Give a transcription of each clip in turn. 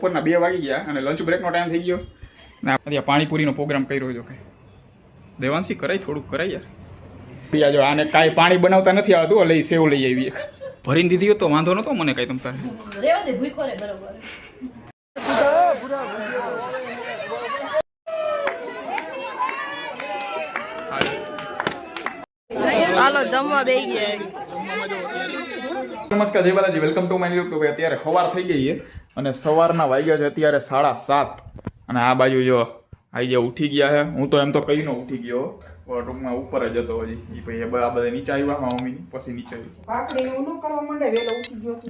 બપોરના 2 વાગી ગયા અને લંચ બ્રેકનો ટાઈમ થઈ ગયો ને આપણે પાણીપુરીનો પ્રોગ્રામ કર્યો છે. દેવાંશી કરાય થોડુંક કરાય યાર. જો આને કાંઈ પાણી બનાવતા નથી આવતું, લઈ સેવ લઈ આવી એક ભરીને દીધી હોત તો વાંધો નતો મને કાંઈ. તમ તારે રેવા દે ભૂખો રે બરોબર. હાલો જમવા બેસી ગયા. નમસ્કાર, જય Balaji, welcome to my new. તો ભાઈ અત્યારે સવાર થઈ ગઈ છે અને સવારના વાગ્યા છે અત્યારે 7:30 અને આ બાજુ જો આઈ ગયા ઉઠી ગયા છે. હું તો એમ તો કઈ નો ઉઠી ગયો, ટૂંકમાં ઉપર જ હતો હજી. એ ભાઈ આ બધા નીચે આવ્યા મારા મમ્મી પછી નીચે આવ્યું.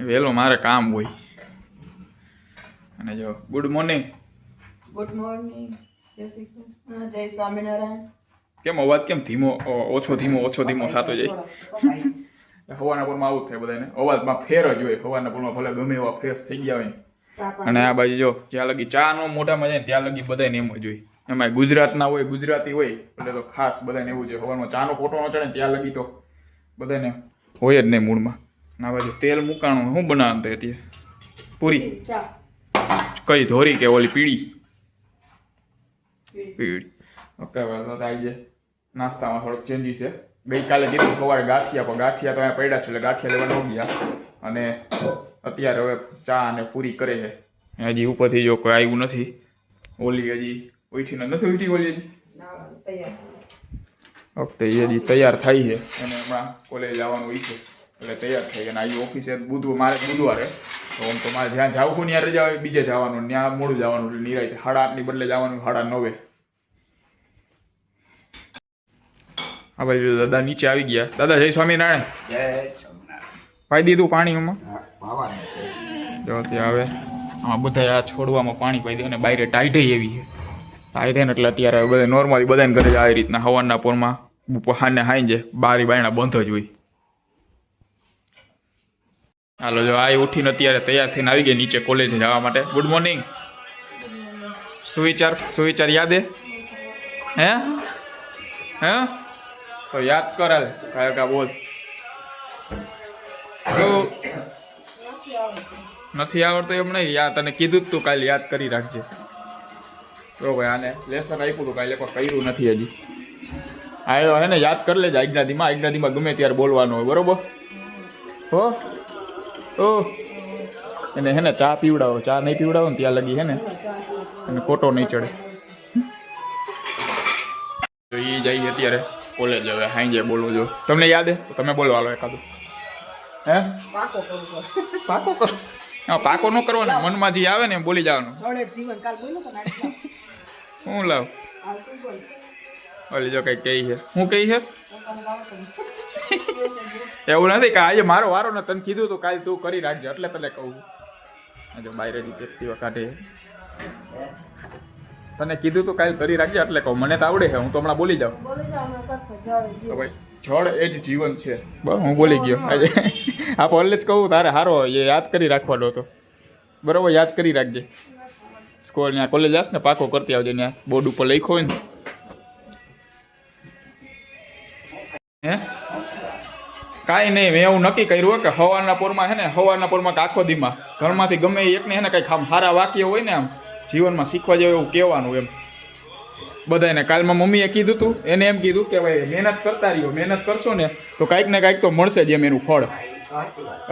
વહેલો મારે કામ હોય. અને જો ગુડ મોર્નિંગ. Good morning. જય શ્રી કૃષ્ણ. જય સ્વામિનારાયણ. કેમ અવાજ કેમ ધીમો ઓછો ધીમો થતો જાય? હવાના પોરમાં આવું થાય બધાને, અવાજમાં ફેર જ હોય. હવાના પોરમાં ભલે ગમે એવા ફ્રેશ થઈ ગયા હોય. અને આ બાજુ જો જ્યાં લગી ચા નો મોઢામાં જાય ત્યાં લગી બધાને એમ જ હોય. એમાં ગુજરાતના હોય, ગુજરાતી હોય એટલે તો ખાસ બધાને એવું જોઈએ. હવામાં ચાનો ફોટો ન ચડે ત્યાં લગી તો બધાને હોય જ નહીં મૂળમાં. આ બાજુ તેલ મૂકાણું શું બનાવતા હતી? પૂરી કઈ ધોરી કે ઓલી પીળી? ઓકે, આવી જાય. નાસ્તામાં થોડોક ચેન્જીસ છે. ગઈકાલે કીધું સવારે ગાંઠિયા, પણ ગાંઠિયા તો અહીંયા પડ્યા છે એટલે ગાંઠિયા લેવા ન ગયા. અને અત્યારે હવે ચા અને પૂરી કરે છે. હજી ઉપરથી જો કોઈ આવ્યું નથી. ઓલી હજી ઉઠીને નથી ઉઠી. ઓલી વખતે હજી તૈયાર થાય છે અને હમણાં કોલેજ જવાનું હોય છે એટલે તૈયાર થઈ. અને આવી ઓફિસે મારે બુધવારે તો આમ તો મારે જ્યાં જાવું છું ત્યાં રજા હોય, બીજે જવાનું, ત્યાં મોડું જવાનું એટલે નિરાય 8:30ની બદલે જવાનું 9:30. હા ભાઈ, દાદા નીચે આવી ગયા. દાદા જય સ્વામિનારાયણ. પાઈ દીધું પાણી આમાં? જો ત્યાં હવે આમાં બધા આ છોડવામાં પાણી પાઈ દે. અને બાયરે ટાઈટે એવી છે. ટાઈટે ને એટલે અત્યારે બધા નોર્મલી બધાને ઘરે આવી રીતના હવાના પોરમાં હાને હાઈ જાય બારી બાયણા બંધ જ હોય. હાલો જો આ ઉઠીને અત્યારે તૈયાર થઈને આવી ગયા નીચે કોલેજે જવા માટે. Good morning. સુવિચાર યાદ હે? તો યાદ કર કાયકા બોલ. નથી આવડતું એમ નહીં, યાદ તને કીધું જ તું કાલે યાદ કરી રાખજે. તો ભાઈ આને લેસન આપ્યું હતું કાલે પણ કર્યું નથી હજી. આ હે ને યાદ કરી લેજે. આજ્ઞાદીમાં ગમે ત્યારે બોલવાનું હોય, બરોબર? હો એને હે ને ચા પીવડાવો. ચા નહીં પીવડાવો ને ત્યાં લગી હે ને એને કોટો નહીં ચડે. તો એ જાય અત્યારે કોલેજ. હવે હાઈ જાય બોલવો જો. તમને યાદ હે તો તમે બોલવા લો એકાદું. હે પાકો કરો? હા, પાકો ન કરવાનો, મનમાં જે આવે ને એમ બોલી જવાનું. હું લાવ ઓલી જો કઈ કહી છે. હું કહી છે એવું નથી કે આજે મારો વારો ને તને કીધું તો કાલે તું કરી રાખજે એટલે તને કહું. જો બાયરેજી તેવા કાઢે. તને કીધું તો કાલે કરી રાખજે એટલે કહું. મને તો આવડે છે, હું તો હમણાં બોલી જાઉં. તો ભાઈ જળ એ જ જીવન છે. બસ હું બોલી ગયો આજે. આ પહેલે જ કહું તારે હારો એ યાદ કરી રાખવાનો હતો, બરોબર? યાદ કરી રાખજે. સ્કૂલ ત્યાં કોલેજ જાસ ને પાકો કરતી આવજે. ત્યાં બોર્ડ ઉપર લખ્યો હોય ને. હે કાંઈ નહીં, મેં એવું નક્કી કર્યું કે હવાના પોરમાં હે ને આખો દીમાં ઘરમાંથી ગમે એકને હે ને કંઈક આમ સારા વાક્ય હોય ને આમ જીવનમાં શીખવા જેવું એવું કહેવાનું એમ બધાને. કાલમાં મમ્મીએ કીધું હતું, એને એમ કીધું કે ભાઈ મહેનત કરતા રહ્યો, મહેનત કરશો ને તો કાંઈક ને કાંઈક તો મળશે જ એમ એનું ફળ.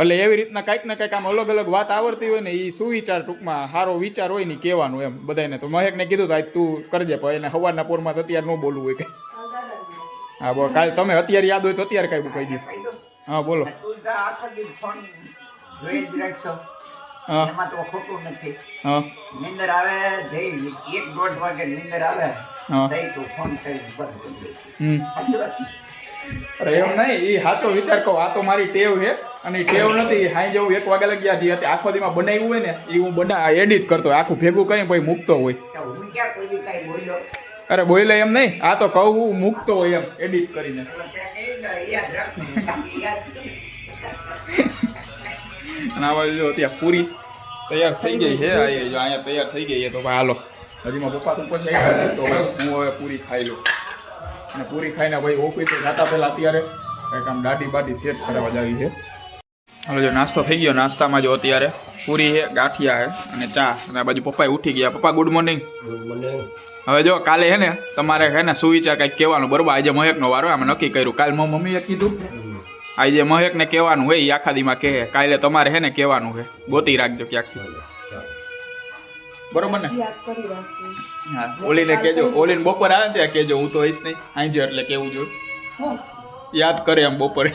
એટલે એવી રીતના કાંઈક ને કાંઈક આમ અલગ અલગ વાત આવડતી હોય ને એ સુવિચાર ટૂંકમાં સારો વિચાર હોય ને કહેવાનું એમ બધાને. તો મહેકને કીધું તો આજ તું કરજે, પણ એને હવાના પોરમાં તો અત્યારે ન બોલવું હોય કંઈ. હા બોલ, કાલે તમે અત્યારે યાદ હોય તો અત્યારે કાંઈ કહી દઉં. હા બોલો. અરે એમ નહીં, એ સાચો વિચાર કહો. આ તો મારી ટેવ છે અને એ ટેવ નથી. હાઈ જવું 1 વાગ્યા લગ્યા જે આખો દીમાં બનાવ્યું હોય ને એ હું એડિટ કરતો હોય. આખું ભેગું કરીને પછી મૂકતો હોય. અરે બોલે એમ નહીં, આ તો કહું હું મૂકતો હોય એમ એડિટ કરીને. અને આ બાજુ જો ત્યાં પૂરી તૈયાર થઈ ગઈ છે. અહીંયા તૈયાર થઈ ગઈ છે. તો ભાઈ હાલો, હજી મારા પપ્પા ઉપર થઈ ગયા તો હું હવે પૂરી ખાઈ લઉં. અને પૂરી ખાઈને ભાઈ ઓફિસે જતા પહેલાં અત્યારે કંઈક આમ દાઢી બાટી સેટ કરવા જ આવી છે. હાલો જો નાસ્તો થઈ ગયો. નાસ્તામાં જો અત્યારે પૂરી છે, ગાંઠિયા છે અને ચા. અને આ બાજુ પપ્પાએ ઉઠી ગયા. પપ્પા ગુડ મોર્નિંગ. Good morning. હવે જો કાલે હે ને તમારે હે ને સુવિચાર કંઈક કહેવાનું બરોબર. આજે મહેકનો વારો અમે નક્કી કર્યું. કાલે મારી મમ્મીએ કીધું આજે મહેકને કહેવાનું હોય એ આખા દીમાં કહે. કાલે તમારે હે ને કહેવાનું છે. ગોતી રાખજો ક્યાંકથી બરોબર ને. યાદ કરી રાખજો. હા ઓલીને કહેજો. ઓલીને બપોર આવે ત્યાં કહેજો. હું તો હઈશ નહીં આઈ એટલે કેવું જોઈએ. હું યાદ કરે એમ બપોરે.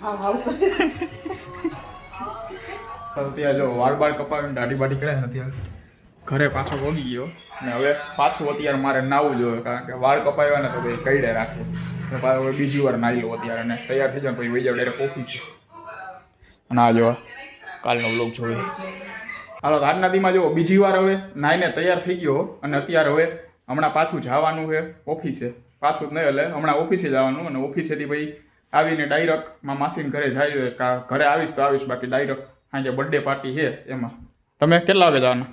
આવું કરીશ. ત્યાં જો વાળ બાળ કપાવીને દાઢી બાઢી કરે ને ત્યાં ઘરે પાછો ભોગી ગયો. ને હવે પાછું અત્યારે મારે નાવું જોઈએ કારણ કે વાળ કપાવ્યા ને તો ભાઈ કઈડે રાખે. એટલે પાછું હવે બીજી વાર નાહી લો અત્યારે અને તૈયાર થઈ જાય પછી વહી જાવ ડાયરેક્ટ ઓફિસે. અને આ જો કાલનો વ્લોગ જોઈએ. હાલો તો આજના દીમાં જો બીજી વાર હવે નાહીને તૈયાર થઈ ગયો અને અત્યારે હવે હમણાં પાછું જવાનું છે ઓફિસે. પાછું જ નહીં એટલે હમણાં ઓફિસે જવાનું અને ઓફિસેથી ભાઈ આવીને ડાયરેક્ટ મારા માસીને ઘરે જાય. ઘરે આવીશ તો આવીશ બાકી ડાયરેક્ટ સાંજે બર્થડે પાર્ટી છે એમાં. તમે કેટલા વાગે જવાના?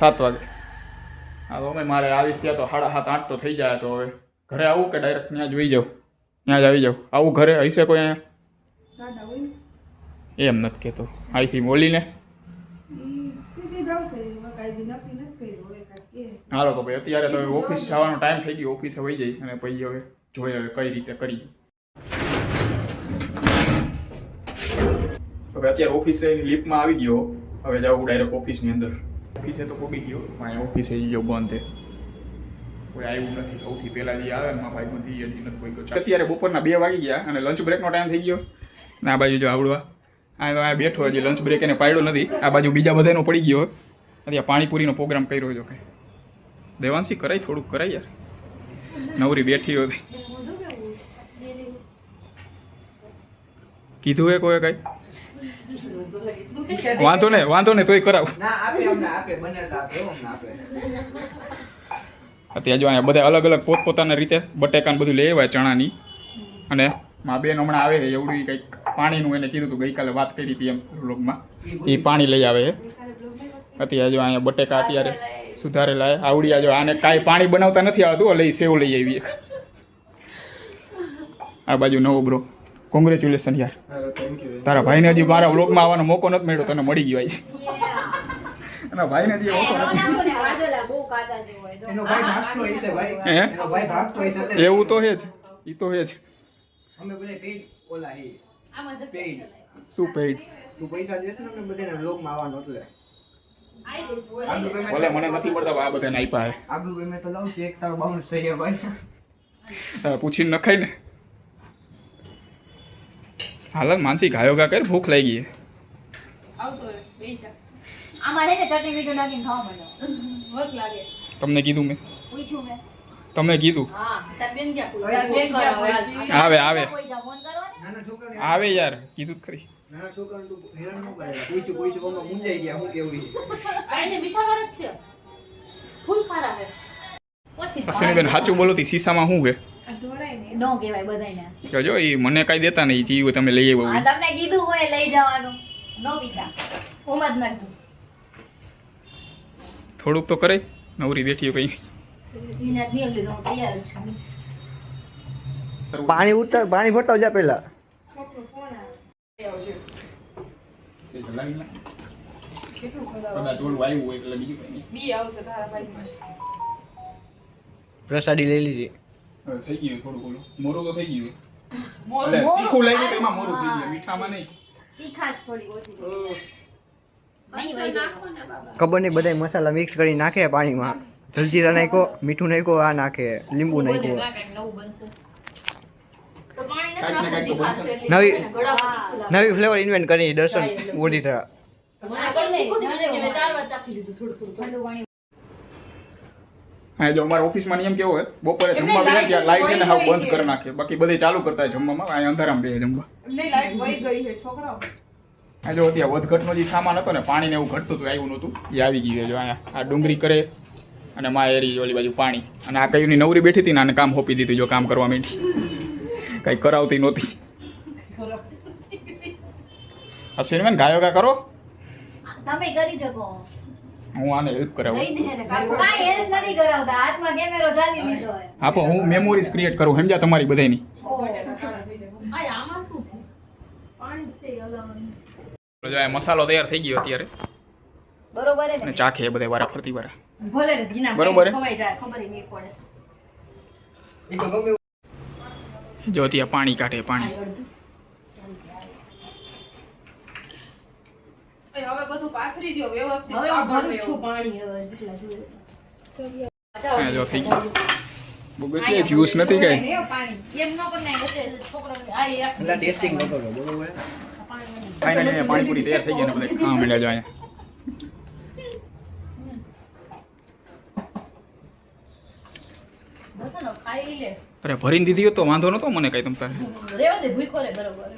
7 વાગે. હા તો અમે મારે આવીશ ત્યાં તો 7:30 8 તો થઈ જાય. તો હવે ઘરે આવું કે ડાયરેક્ટ ત્યાં જ વહી જાઉં? ત્યાં જ આવી જાઉં. આવું ઘરે હશે કોઈ અહીંયા? દાદા હોય એમ નથી કહેતો. અહીંથી બોલીને સીધી જાવશે. કાંઈ નક્કી નથી કર્યું. હવે કાંઈ કે હાલો તો ભાઈ અત્યારે તો ઓફિસ જવાનો ટાઈમ થઈ ગયો. ઓફિસે વહી જઈ અને પછી હવે જોઈએ હવે કઈ રીતે કરી. હવે અત્યારે ઓફિસે લિફ્ટમાં આવી ગયો. હવે જાઉં ડાયરેક્ટ ઓફિસની અંદર. ઓફિસે તો પહોંચી ગયો. અહીંયા ઓફિસે ગયો બંધ છે. કોઈ આવ્યું નથી. સૌથી પહેલાં જે આવે ને મારા ભાઈ બધી હજી નથી કોઈ ગયો. અત્યારે બપોરના 2 વાગી ગયા અને લંચ બ્રેકનો ટાઈમ થઈ ગયો. ને આ બાજુ જો આવડવા આ બેઠો હજી લંચ બ્રેક એને પાડ્યો નથી. આ બાજુ બીજા બધાનો પડી ગયો. અત્યારે પાણીપુરીનો પ્રોગ્રામ કર્યો હતો. કંઈ દેવાંશી કરાય થોડુંક કરાય યાર. નવરી બેઠી હતી. કીધું એ કોઈ કઈ વાંધો ને તોય કરાવું. અત્યારે જો અહીંયા બધા અલગ અલગ પોતપોતાના રીતે બટેકાને બધું લઈ આવ્યા ચણાની. અને મા બેન હમણાં આવે છે એવડું કંઈક પાણીનું એને કીધું હતું ગઈકાલે વાત કરી હતી એમ વ્લોગમાં. એ પાણી લઈ આવે છે. અત્યારે જો અહીંયા બટેકા અત્યારે સુધારેલા આવડ્યા. જો આને કાંઈ પાણી બનાવતા નથી આવડતું. લઈ સેવ લઈ આવી. આ બાજુ નવો બ્રો કોંગ્રેચ્યુલેશન યાર. તારા ભાઈને હજી મારા વ્લોગમાં આવવાનો મોકો નથી મળ્યો. તને મળી ગયો છે. અને ભાઈને હજી મોકો નથી. એવું તો છે જ. એ તો છે જ. શું પેઇડ? તું પૈસા દેશ ને બધાને વ્લોગમાં આવવાનો એટલે ભલે મને નથી મળતા આ બધાને આપ્યા છે. આગલું પેમેન્ટ તો લાવું ચેક તારો બાઉન્સ થઈ ગયા ભાઈ. પૂછીને નખાય ને. હાલ માનસી ગાયો ગા કર ભૂખ લાગી ગઈ. તમને કીધું મેં. તમે કીધું આવે નાના છોકરાને આવે યાર કીધું જ ખરી. નાના છોકરાને તું હેરાન ન કરે. પૂછ્યું કોમાં મુંજાઈ ગયા હું કેવું અશ્વિનીબેન સાચું બોલો તી શીશામાં શું છે? નો કહેવાય બધાયને. જો એ મને કાંઈ દેતા નહીં. જીવ તમે લઈ આવ્યો. આ તમને કીધું હોય લઈ જવાનું નો પીતા ઓમ જ નાખજો. થોડુંક તો કરે. નવરી બેઠી કઈ એના નિયમ લીધો હું તૈયાર જ છું. પાણી ઉતર પાણી ભરતા જા પહેલા. પ્રસાદી લઈ લીધી. થઈ ગયું થોડું મોરું તો થઈ ગયું. તીખું લાગ્યું એમાં મોરું થઈ ગયું. મીઠામાં નહીં. તીખાશ થોડી ઓછી નહીં હોય ખબર નહીં બધા મસાલા મિક્સ કરી નાખે પાણીમાં. જલજીરા નાખ્યો, મીઠું નાખ્યો, આ નાખે, લીંબુ નાખ્યો. તો પાણી કાંઈક ને કાંઈક તો બનશે. નવી ફ્લેવર ઇન્વેન્ટ કરી દર્શન ઓડી થયા. હા જો અમારા ઓફિસમાં નિયમ કેવો હોય બપોરે જમવા બેસે ત્યાં લાઈટ એને હાવ બંધ કરી નાખે. બાકી બધે ચાલુ કરતા હોય જમવામાં. અહીંયા અંધારામાં બેસે જમવા. આ જો ત્યાં વધઘટનો જે સામાન હતો ને પાણી ને એવું ઘટતું હતું આવ્યું નહોતું એ આવી ગયું. જો અહીંયા આ ડુંગળી કરે અને મા એરી ઓલી બાજુ પાણી. અને આ કયુંની નવરી બેઠી હતી ને આને કામ સોંપી દીધું. જો કામ કરવા માંડી. કંઈ કરાવતી નહોતી. અશ્વિનીબેન ગાયો ગા કરો. તમે કરી શકો. હું આને હેલ્પ કરાવું. કાંઈ હેલ્પ નથી કરાવતા. હાથમાં કેમેરો ચાલી લીધો હોય. હા પણ હું મેમોરીઝ ક્રિએટ કરું સમજ્યા તમારી બધાની. આમાં શું છે? પાણી છે હલાવવાનું. જો આ મસાલો તૈયાર થઈ ગયો અત્યારે બરોબર હે અને ને ચાખે એ બધા વારા ફરતી વારા ભલે ને ધીના બરોબર હે? ખવાઈ જાય ખબર ય નહીં પડે જો ત્યાં પાણી કાઢે પાણી આ અડધું હવે બધું પાથરી દો વ્યવસ્થિત હવે હું આગળ ભરું રહેવું. છું પાણી હવે જેટલા જોઈએ હા, જો થઈ ગયું બહુ એટલે જ્યુસ નથી કઈ પાણી એમ ન કરી નાખે છોકરાને આ એક એટલે ટેસ્ટિંગ નતો તો બરોબર ફાઇનલી પાણીપુરી તૈયાર થઈ ગયા ને બધા ખાવા માંડ્યા જો અહીંયા બસ ને ખાઈ લે અરે ભરીને દીધી હોત તો વાંધો નતો મને કઈ તમ તારે રેવા દે ભૂખો રે બરોબર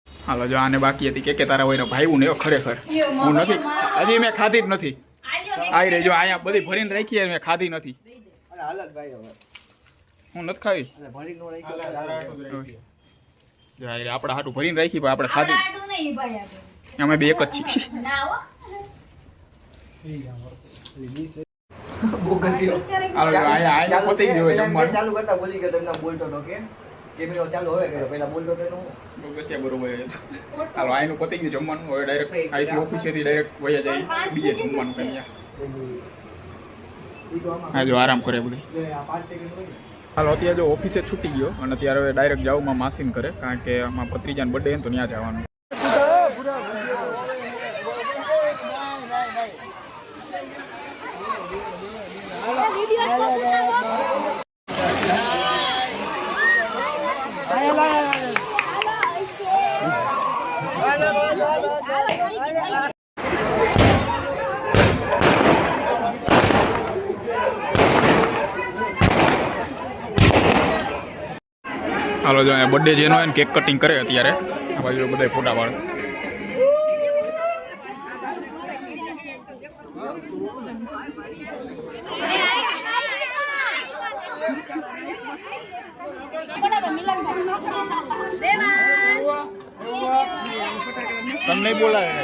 હાલો જો આને બાકી હતી કે તારા હોય ભાઈ ને ખરેખર હું નથી હજી મેં ખાધી જ નથી આવી રહી જો અહીંયા બધી ભરીને રાખી મેં ખાધી નથી અને હાલત ભાઈ હવે હું નથી ખાવી અને ભરી નો રાખ્યો જો આ આપણે હાટું ભરીને રાખી પણ આપણે ખાધી આડું નહીં ભાઈ આપણે અમે બે એક જ છીએ ના હો બહુ ગંજી હાલો જો અહીંયા પતી ગયું હોય જમવાનું ચાલુ કરતા બોલી ગયો તમને બોલતો તો કે કેમેરો ચાલુ હવે કર્યો પહેલા બોલતો તો હું બસ બરોબર હાલો આનું પતી ગયું જમવાનું હવે ડાયરેક્ટ અહીંથી ઓફિસેથી ડાયરેક્ટ વયા જાય બીજે જમવાનું કઈ હા જો આરામ કરે બધું આ 5 સેકન્ડ હોય હાલો અત્યારે જો ઓફિસે છૂટી ગયો અને અત્યારે હવે ડાયરેક્ટ જાઉં માં માસીન કરે કારણ કે આમાં ભત્રીજાનો બર્થડે હે ને તો ત્યાં જવાનું હાલો જો અહીંયા બર્થડે જેનો હોય ને કેક કટિંગ કરે અત્યારે આ બાજુ બધા ફોટા પાડે તને નહીં બોલાવે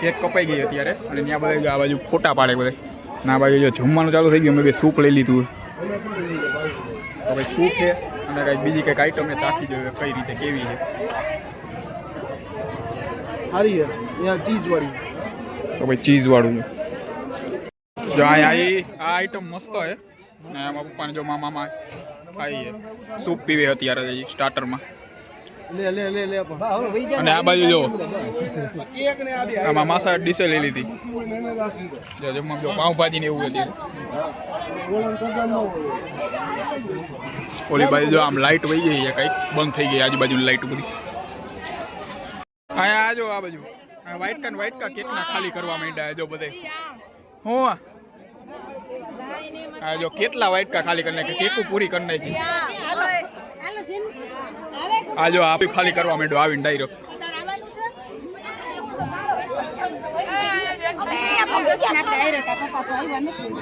કેક કપાઈ ગઈ અત્યારે અને ત્યાં બધા જો આ બાજુ ફોટા પાડે બધા અને આ બાજુ જો જમવાનું ચાલુ થઈ ગયું અમે બે સૂપ લઈ લીધું તો ભાઈ સૂપ છે અને કંઈક બીજી કંઈક આઈટમ ને ચાખી જોઈએ કઈ રીતે કેવી છે સારી છે અહીંયા ચીઝ વાળી તો ભાઈ ચીઝ વાળું છે જો અહીંયા આ આઈટમ મસ્ત છે અને આમાં પપ્પાને જો મામા ખાઈ છે સૂપ પીવે અત્યારે સ્ટાર્ટરમાં લે લે લે લે અને આ બાજુ જો કેક ને આ આમાં માસા ડીશે લઈ લીધી જો જમવા જો પાઉંભાજી ને એવું હતી ઓલી બાજુ જો આમ લાઈટ વહી ગઈ છે કંઈક બંધ થઈ ગઈ આજુબાજુની લાઈટ બધી અહીંયા આજો આ બાજુ વાઇટ કા કેક ના ખાલી કરવા માંડ્યા જો બધે હું આ જો કેટલા વાઇટ કા ખાલી કરી નાખી કેકું પૂરી કરી નાખી આ જો આ ખાલી કરવા માંડ્યો આવીને ડાયરેક્ટ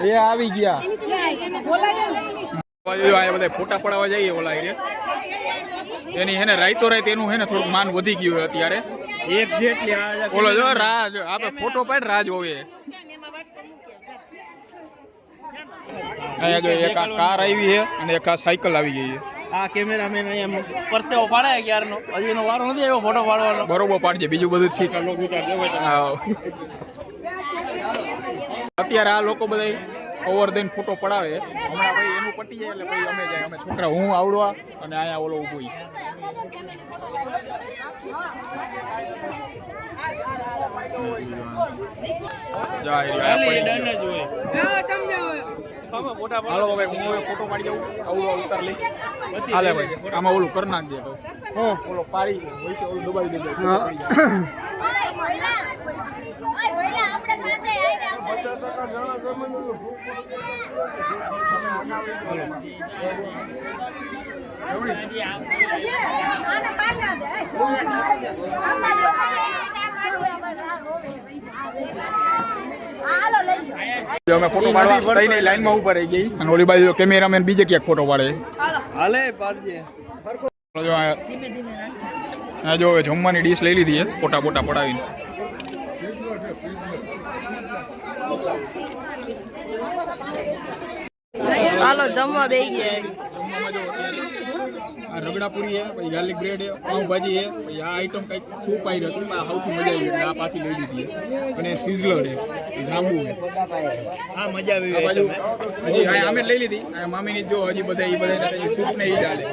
એ આવી ગયા બધા ફોટા પડાવવા જઈએ ઓલા એની હે ને રાઈતો રાઈત એનું હે ને થોડુંક માન વધી ગયું હોય અત્યારે એક જેટલી ઓલો જો રાહ જો આપણે ફોટો પાડ રાહ જોવે અહીંયા જો એક આ કાર આવી છે અને એક આ સાયકલ આવી ગઈ છે આ કેમેરામેન અહીંયા પરસેવો પાડે ક્યારનો હજી એનો વારો નથી આવ્યો ફોટો પાડવાનો બરોબર પાડજે બીજું બધું ઠીક હા. અત્યારે આ લોકો બધા ઓવર દઈને ફોટો પડાવે હમણાં ભાઈ એનું પટી જાય એટલે ભાઈ અમે જાય અમે છોકરા હું આવડવા અને અહીંયા ઓલો ઊભો ઈ. જાય રહ્યા પડી. હાલો ભાઈ હું હવે ફોટો પાડી જાઉં આવડો ઉતાર લઈ હાલે ભાઈ આમાં ઓલું કરી નાખજે તો ઓલો પાડી હોય છે ઓલું દબાવી દેજો જો અમે ફોટો પાડવા તઈને લાઈનમાં ઊભા રહી ગઈ અને ઓલી બાજુ કેમેરામેન બીજે ક્યાંક ફોટો પાડે. હાલે પાડજે. જો આ જો હવે જમવાની ડીશ લઈ લીધી છે ફોટા બોટા પડાવીને. હાલો જમવા બેસી ગયા. આ રગડાપુરી છે, પછી ગાર્લિક બ્રેડ છે, પાઉંભાજી છે, પછી આ આઈટમ કંઈક સૂપ આવી હતી, આ સૌથી મજા આવી એટલે આ પાછી લઈ લીધી છે. અને સિઝલર છે, એ જાંબુ છે. હા મજા આવી. આ બાજુ હજી આ અમે જ લઈ લીધી. આ મામીની જો હજી બધા એ બધા સૂપ ને એ ચાલે.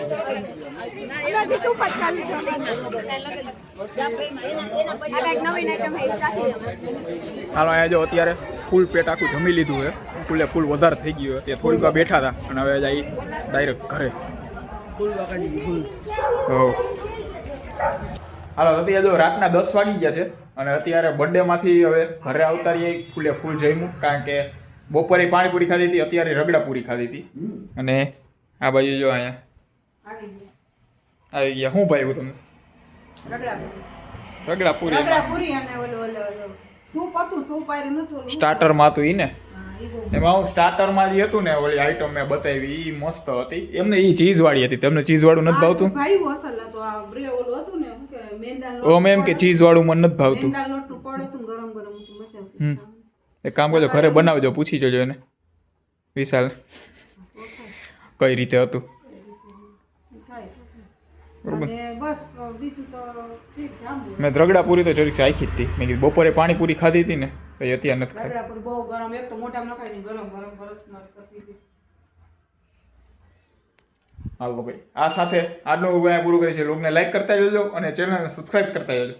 હાલો અહીંયા જો અત્યારે ફૂલ પેટ આખું જમી લીધું છે, ફૂલે ફૂલ વધારે થઈ ગયું છે. તે થોડીક વાર બેઠા હતા અને હવે જાય ડાયરેક્ટ ઘરે. હાલો અત્યારે જો રાતના 10 વાગી ગયા છે અને અત્યારે બર્થડેમાંથી હવે ઘરે આવતા રહીએ ફૂલે ફૂલ જમ્યું, કારણ કે બપોરે પાણીપુરી ખાધી હતી, અત્યારે રગડાપુરી ખાધી હતી. અને આ બાજુ જો અહીંયા આવી ગયા. શું ભાઈ તમે? રગડાપુરી રગડાપુરી અને સૂપ હતું, સૂપ આયરું નતું. સ્ટાર્ટરમાં હતું ઈ ને, એમાં હું સ્ટાર્ટરમાં જે હતું ને ઓલી આઈટમ મેં બતાવી ઈ મસ્ત હતી. એમને ઈ ચીઝ વાળી હતી, તમને ચીઝ વાળું નથી ભાવતું? ભાઈ અસલ હતો આ બ્રે ઓલું હતું ને શું કે મેંદાનો ઓ મેં એમ કે ચીઝ વાળું મને નથી ભાવતું. મેંદા લોટનું પડ હતું ગરમ ગરમ હતું, મજા આવતી. એક કામ કરજો, ઘરે બનાવજો, પૂછી જોજો એને વિશાલ કઈ રીતે હતું. બરોબર. અને બસ બીજું તો ઠીક જાંબુ. મેં રગડાપુરી તો જરીક ચાખી જ હતી. મેં કીધું બપોરે પાણીપુરી ખાધી હતી ને પછી અત્યારે નથી ખાઈ. રગડાપુરી બહુ ગરમ, એક તો મોઢામાં નખાય ને ગરમ ગરમ બરફમાં કરતી હતી. હાલો ભાઈ, આ સાથે આજનો વિડીયો પૂરો કરી છે. લોગને લાઈક કરતા જજો અને ચેનલને સબસ્ક્રાઇબ કરતા જજો.